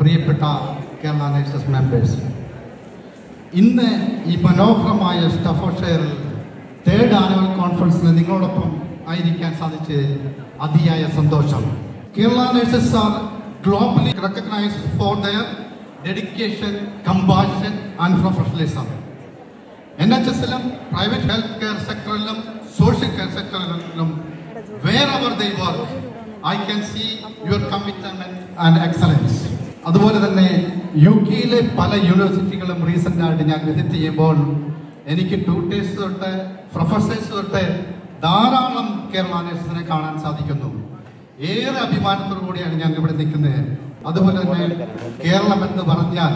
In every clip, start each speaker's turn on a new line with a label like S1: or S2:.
S1: പ്രിയപ്പെട്ട Kerala nurses members, ഇന്ന് ഈ മനോഹരമായ സ്റ്റഫോർഡ്ഷെയറിൽ 3rd ആനുവൽ കോൺഫറൻസിന് നിങ്ങളോടൊപ്പം ആയിരിക്കാൻ സാധിച്ചതിൽ അതിയായ സന്തോഷം. Kerala nurses are globally recognized for their dedication, compassion and professionalism. NHS-ലും പ്രൈവറ്റ് ഹെൽത്ത് കെയർ സെക്ടറിലും സോഷ്യൽ കെയർ സെക്ടറിലും wherever they work, I can see your commitment and excellence. അതുപോലെ തന്നെ UK-യിലെ പല യൂണിവേഴ്സിറ്റികളും റീസെൻ്റ് ആയിട്ട് ഞാൻ വിസിറ്റ് ചെയ്യുമ്പോൾ എനിക്ക് ട്യൂട്ടേഴ്സ് തൊട്ട് പ്രൊഫസേഴ്സ് തൊട്ട് ധാരാളം കേരള നേഴ്സിനെ കാണാൻ സാധിക്കുന്നു. ഏറെ അഭിമാനത്തോടു കൂടിയാണ് ഞാൻ ഇവിടെ നിൽക്കുന്നത്. അതുപോലെ തന്നെ കേരളം എന്ന് പറഞ്ഞാൽ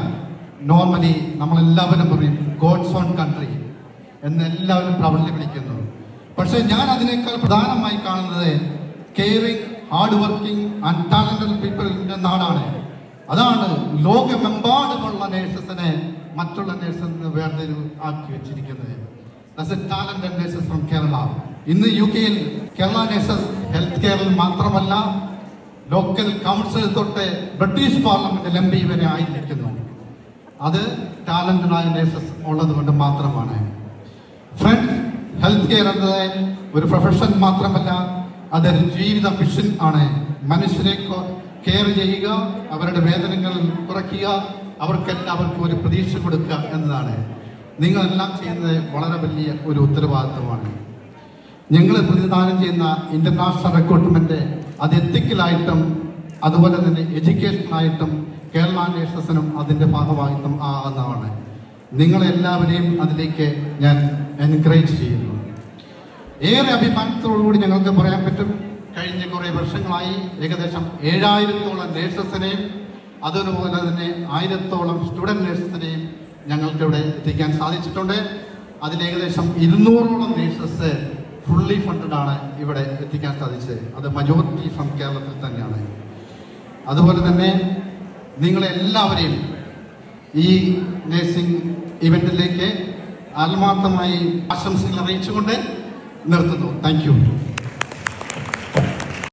S1: നോർമലി നമ്മളെല്ലാവരും പറയും ഗോഡ്സ് ഓൺ കൺട്രി എന്ന് എല്ലാവരും പ്രബലം വിളിക്കുന്നു. പക്ഷേ ഞാൻ അതിനേക്കാൾ പ്രധാനമായി കാണുന്നത് caring, hard working and talented പീപ്പിളിൻ്റെ നാടാണ്. അതാണ് ലോകമെമ്പാടുമുള്ള നേഴ്സസിനെ മറ്റുള്ള നേഴ്സിൽ നിന്ന് വേർതിരിവ് ആക്കി വെച്ചിരിക്കുന്നത്. Talented nurses from Kerala. ഇന്ന് UK-യിൽ കേരള നേഴ്സസ് ഹെൽത്ത് കെയറിൽ മാത്രമല്ല, ലോക്കൽ കൗൺസിൽ തൊട്ട് ബ്രിട്ടീഷ് പാർലമെന്റിൽ MP വരെ ആയിരിക്കുന്നു. അത് ടാലന്റഡായ നേഴ്സസ് ഉള്ളത് കൊണ്ട് മാത്രമാണ്. ഫ്രണ്ട്സ്, ഹെൽത്ത് കെയർ എന്നത് ഒരു പ്രൊഫഷൻ മാത്രമല്ല, അതൊരു ജീവിത മിഷൻ ആണ്. മനുഷ്യരെ കെയർ ചെയ്യുക, അവരുടെ വേദനകൾ കുറയ്ക്കുക, അവർക്കെല്ലാവർക്കും ഒരു പ്രതീക്ഷ കൊടുക്കുക എന്നതാണ്. നിങ്ങളെല്ലാം ചെയ്യുന്നത് വളരെ വലിയ ഒരു ഉത്തരവാദിത്വമാണ്. ഞങ്ങൾ പ്രതിദാനം ചെയ്യുന്ന ഇന്റർനാഷണൽ റിക്രൂട്ട്മെന്റ് അത് എത്തിക്കലായിട്ടും അതുപോലെ തന്നെ എഡ്യൂക്കേഷനായിട്ടും കേരള നേഴ്സസിനും അതിൻ്റെ ഭാഗമായിട്ടും ആകുന്നതാണ്. നിങ്ങളെല്ലാവരെയും അതിലേക്ക് ഞാൻ എൻകറേജ് ചെയ്യുന്നു. ഏറെ അഭിമാനത്തോടുകൂടി ഞങ്ങൾക്ക് പറയാൻ പറ്റും, കഴിഞ്ഞ കുറേ വർഷങ്ങളായി ഏകദേശം 7000-ഓളം നേഴ്സസിനെയും അതുപോലെ തന്നെ 1000-ഓളം സ്റ്റുഡൻറ് നേഴ്സസിനെയും ഞങ്ങൾക്കിവിടെ എത്തിക്കാൻ സാധിച്ചിട്ടുണ്ട്. അതിലേകദേശം 200-ഓളം നേഴ്സസ് ഫുള്ളി ഫണ്ടഡ് ആണ് ഇവിടെ എത്തിക്കാൻ സാധിച്ചത്. അത് മജോറിറ്റി ഫ്രം കേരളത്തിൽ തന്നെയാണ്. അതുപോലെ തന്നെ നിങ്ങളെല്ലാവരെയും ഈ നേഴ്സിംഗ് ഇവന്റിലേക്ക് ആത്മാർത്ഥമായി ആശംസകൾ അറിയിച്ചുകൊണ്ട് നിർത്തുന്നു. Thank you.